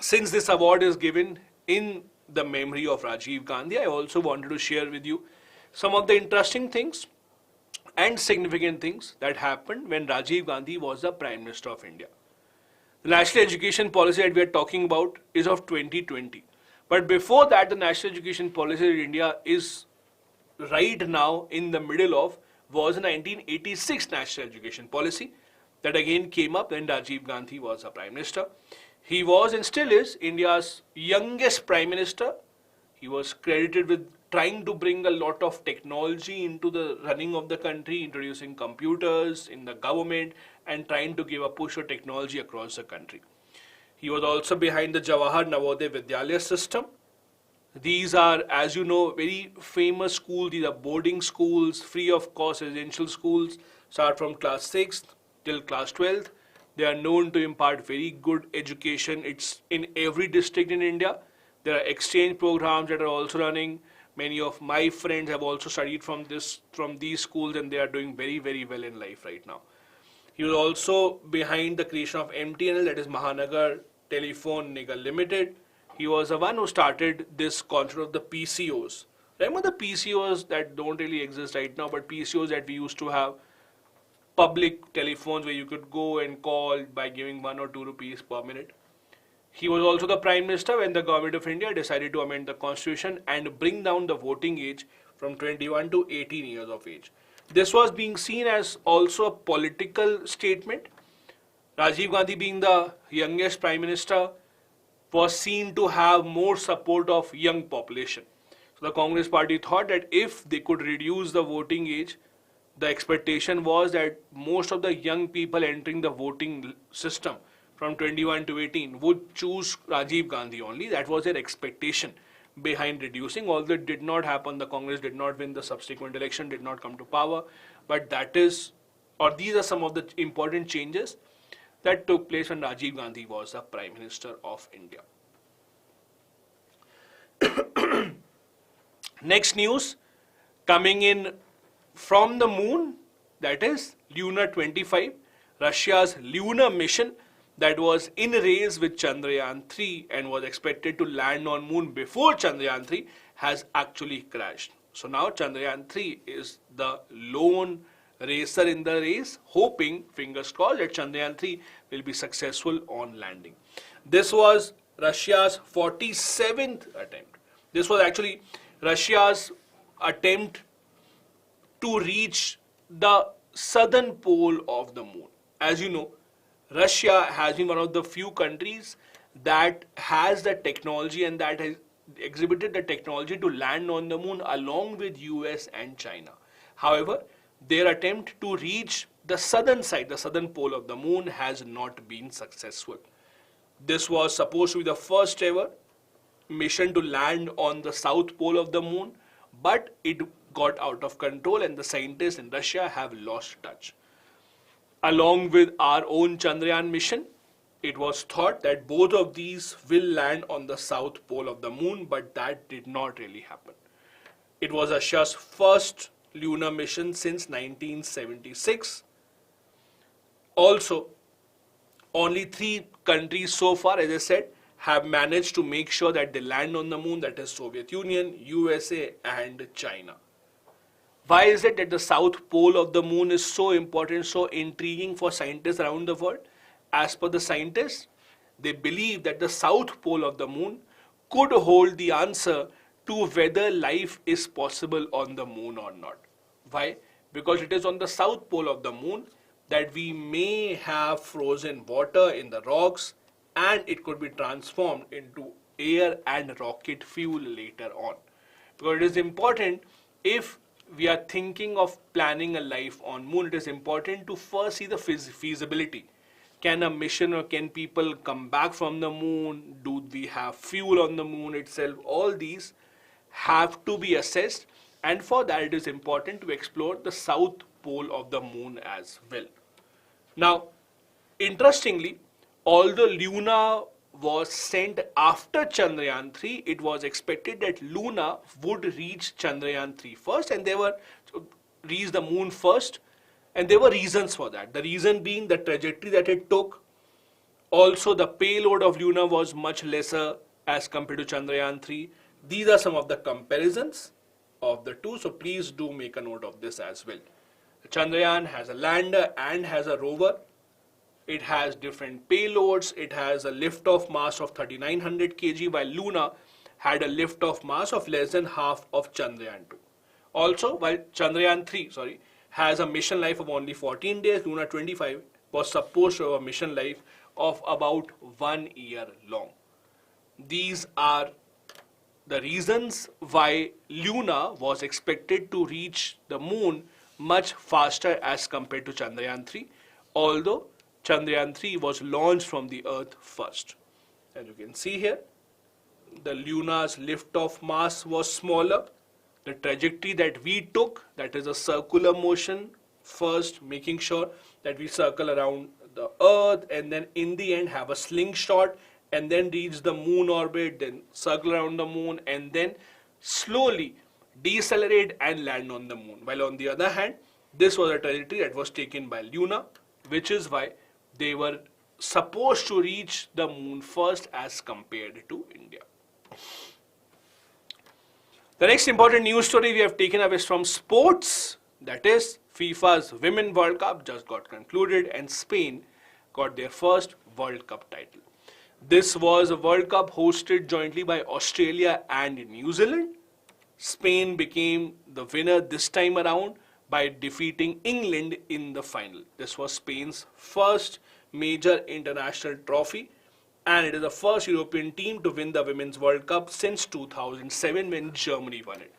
since this award is given in the memory of Rajiv Gandhi, I also wanted to share with you some of the interesting things and significant things that happened when Rajiv Gandhi was the Prime Minister of India. The national education policy that we are talking about is of 2020. But before that, the national education policy in India is right now in the middle of was the 1986 national education policy that again came up when Rajiv Gandhi was a Prime Minister. He was and still is India's youngest Prime Minister. He was credited with trying to bring a lot of technology into the running of the country, introducing computers in the government and trying to give a push of technology across the country. He was also behind the Jawahar Navodaya Vidyalaya system. These are, as you know, very famous schools. These are boarding schools, free of cost residential schools, start from class 6th till class 12th. They are known to impart very good education. It's in every district in India. There are exchange programs that are also running. Many of my friends have also studied from these schools, and they are doing very, very well in life right now. He was also behind the creation of MTNL, that is Mahanagar Telephone Nigam Limited. He was the one who started this concept of the PCOs. Remember the PCOs that don't really exist right now, but PCOs that we used to have, public telephones where you could go and call by giving 1 or 2 rupees per minute. He was also the Prime Minister when the Government of India decided to amend the Constitution and bring down the voting age from 21 to 18 years of age. This was being seen as also a political statement. Rajiv Gandhi, being the youngest Prime Minister, was seen to have more support of young population. So the Congress party thought that if they could reduce the voting age, the expectation was that most of the young people entering the voting system from 21 to 18 would choose Rajiv Gandhi only. That was their expectation behind reducing. Although it did not happen, the Congress did not win the subsequent election, did not come to power. But these are some of the important changes that took place when Rajiv Gandhi was the Prime Minister of India. Next news coming in from the moon, that is Lunar 25, Russia's lunar mission that was in race with Chandrayaan 3 and was expected to land on moon before Chandrayaan 3 has actually crashed. So now Chandrayaan 3 is the lone racer in the race, hoping, fingers crossed, that Chandrayaan 3 will be successful on landing. This was Russia's 47th attempt. This was actually Russia's attempt to reach the southern pole of the moon. As you know, Russia has been one of the few countries that has the technology and that has exhibited the technology to land on the moon along with US and China. However, their attempt to reach the southern side, the southern pole of the moon, has not been successful. This was supposed to be the first ever mission to land on the south pole of the moon, but it got out of control and the scientists in Russia have lost touch. Along with our own Chandrayaan mission, it was thought that both of these will land on the south pole of the moon, but that did not really happen. It was Russia's first lunar mission since 1976. Also, only 3 countries so far, as I said, have managed to make sure that they land on the moon, that is Soviet Union, USA and China. Why is it that the south pole of the moon is so important, so intriguing for scientists around the world? As per the scientists, they believe that the south pole of the moon could hold the answer to whether life is possible on the moon or not. Why? Because it is on the south pole of the moon that we may have frozen water in the rocks and it could be transformed into air and rocket fuel later on. Because it is important, if we are thinking of planning a life on moon, it is important to first see the feasibility. Can a mission or can people come back from the moon? Do we have fuel on the moon itself? All these have to be assessed, and for that it is important to explore the south pole of the moon as well. Now, interestingly, although Luna was sent after Chandrayaan 3, it was expected that Luna would reach Chandrayaan 3 first, and they were reach the moon first, and there were reasons for that. The reason being the trajectory that it took. Also, the payload of Luna was much lesser as compared to Chandrayaan 3. These are some of the comparisons of the two, so please do make a note of this as well. Chandrayaan has a lander and has a rover. It has different payloads. It has a lift-off mass of 3900 kg, while Luna had a lift-off mass of less than half of Chandrayaan 2. Also, while Chandrayaan 3, has a mission life of only 14 days, Luna 25 was supposed to have a mission life of about 1 year long. These are the reasons why Luna was expected to reach the moon much faster as compared to Chandrayaan 3, although Chandrayaan 3 was launched from the Earth first. As you can see here, the Luna's lift-off mass was smaller. The trajectory that we took, that is a circular motion, first making sure that we circle around the Earth and then in the end have a slingshot and then reach the moon orbit, then circle around the moon and then slowly decelerate and land on the moon. While on the other hand, this was a trajectory that was taken by Luna, which is why they were supposed to reach the moon first as compared to India. The next important news story we have taken up is from sports. That is, FIFA's Women World Cup just got concluded and Spain got their first World Cup title. This was a World Cup hosted jointly by Australia and New Zealand. Spain became the winner this time around by defeating England in the final. This was Spain's first major international trophy, and it is the first European team to win the Women's World Cup since 2007 when Germany won it.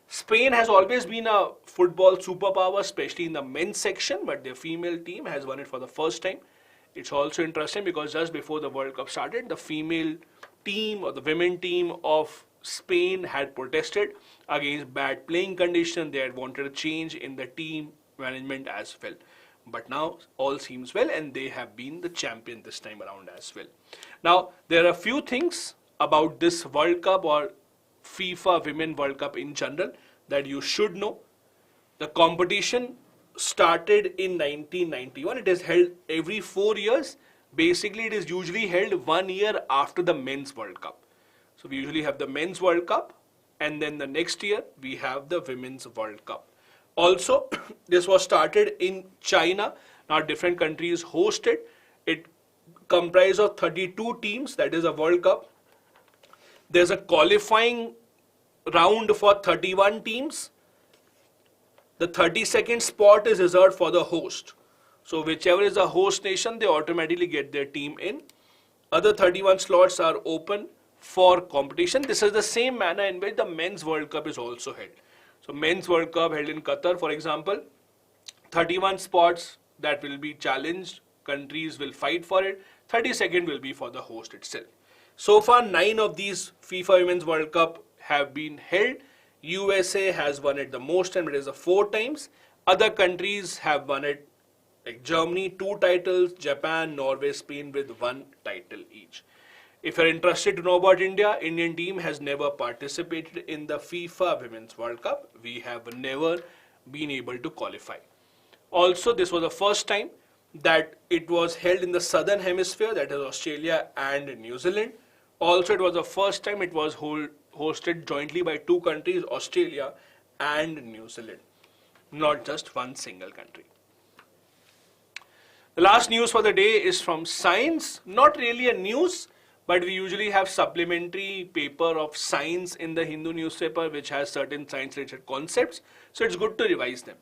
Spain has always been a football superpower, especially in the men's section, but their female team has won it for the first time. It's also interesting because just before the World Cup started, the female team or the women team of Spain had protested against bad playing conditions. They had wanted a change in the team management as well. But now all seems well and they have been the champion this time around as well. Now, there are a few things about this World Cup or FIFA Women World Cup in general that you should know. The competition started in 1991. It is held every 4 years. Basically, it is usually held 1 year after the Men's World Cup. So we usually have the Men's World Cup and then the next year we have the Women's World Cup. Also, this was started in China. Now different countries hosted. It comprised of 32 teams, that is a World Cup. There's a qualifying round for 31 teams. The 32nd spot is reserved for the host. So whichever is the host nation, they automatically get their team in. Other 31 slots are open for competition. This is the same manner in which the Men's World Cup is also held. So Men's World Cup held in Qatar, for example, 31 spots that will be challenged, countries will fight for it, 32nd will be for the host itself. So far, 9 of these FIFA Women's World Cup have been held. USA has won it the most time, it is 4 times. Other countries have won it, like Germany 2 titles, Japan, Norway, Spain with 1 title each. If you're interested to know about India, Indian team has never participated in the FIFA Women's World Cup. We have never been able to qualify. Also, this was the first time that it was held in the southern hemisphere, that is Australia and New Zealand. Also, it was the first time it was hosted jointly by 2 countries, Australia and New Zealand, not just one single country. The last news for the day is from science. Not really a news, but we usually have supplementary paper of science in the Hindu newspaper which has certain science-related concepts. So it's good to revise them.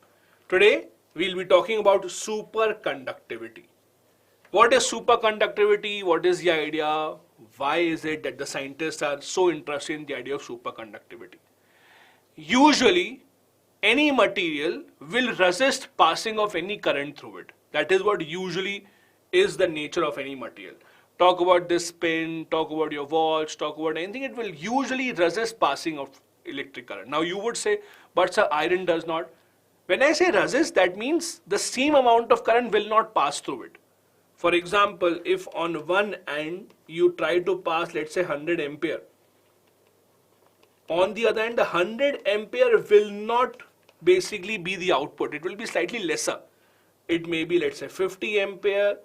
Today, we'll be talking about superconductivity. What is superconductivity? What is the idea? Why is it that the scientists are so interested in the idea of superconductivity? Usually, any material will resist passing of any current through it. That is what usually is the nature of any material. Talk about this pen, talk about your watch, talk about anything, it will usually resist passing of electric current. Now you would say, but sir, iron does not. When I say resist, that means the same amount of current will not pass through it. For example, if on one end you try to pass, let's say 100 ampere, on the other end, the 100 ampere will not basically be the output. It will be slightly lesser. It may be, let's say, 50 ampere,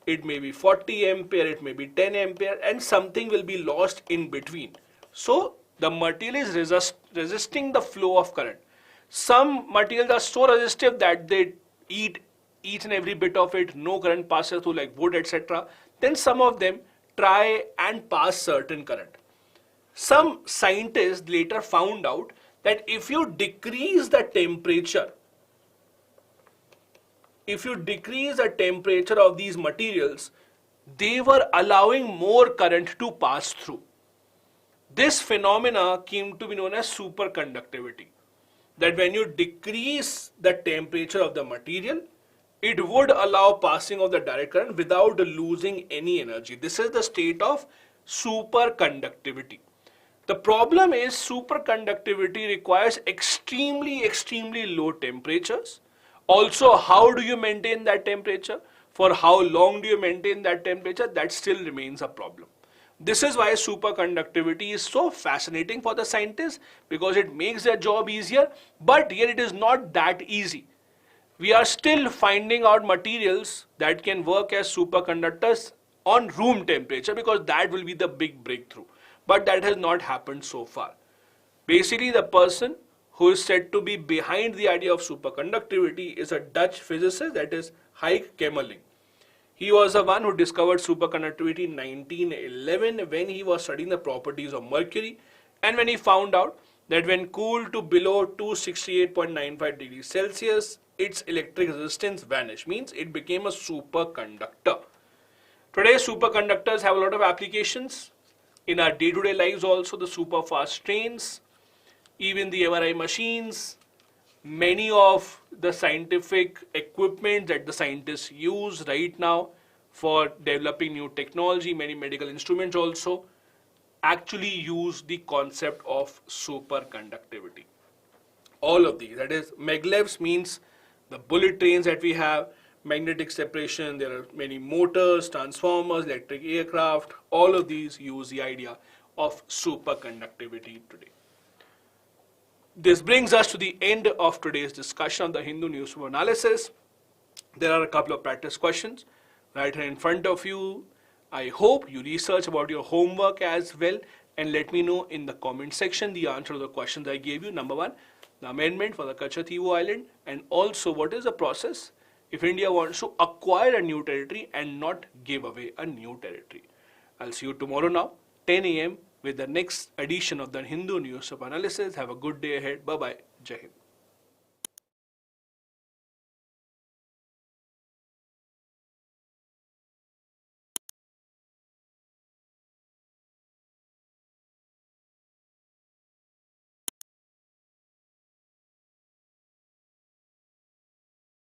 it may be 40 ampere, it may be 10 ampere, and something will be lost in between. So the material is resisting the flow of current. Some materials are so resistive that they eat each and every bit of it, no current passes through, like wood, etc. Then some of them try and pass certain current. Some scientists later found out that if you decrease the temperature, of these materials, they were allowing more current to pass through. This phenomena came to be known as superconductivity. That when you decrease the temperature of the material, it would allow passing of the direct current without losing any energy. This is the state of superconductivity. The problem is superconductivity requires extremely low temperatures. Also, how do you maintain that temperature? For how long do you maintain that temperature? That still remains a problem. This is why superconductivity is so fascinating for the scientists, because it makes their job easier, but yet it is not that easy. We are still finding out materials that can work as superconductors on room temperature, because that will be the big breakthrough. But that has not happened so far. Basically, the person who is said to be behind the idea of superconductivity is a Dutch physicist, that is Heike Kamerlingh. He was the one who discovered superconductivity in 1911 when he was studying the properties of mercury, and when he found out that when cooled to below 268.95 degrees Celsius, its electric resistance vanished, means it became a superconductor. Today, superconductors have a lot of applications in our day-to-day lives also, the super fast trains, even the MRI machines, many of the scientific equipment that the scientists use right now for developing new technology, many medical instruments also actually use the concept of superconductivity. All of these, that is maglevs, means the bullet trains that we have, magnetic separation, there are many motors, transformers, electric aircraft, all of these use the idea of superconductivity today. This brings us to the end of today's discussion on the Hindu Newspaper Analysis. There are a couple of practice questions right here in front of you. I hope you research about your homework as well and let me know in the comment section the answer to the questions I gave you. Number one, the amendment for the Katchatheevu island, and also what is the process if India wants to acquire a new territory and not give away a new territory. I'll see you tomorrow now, 10 a.m. with the next edition of the Hindu Newspaper Analysis. Have a good day ahead. Bye-bye. Jai Hind.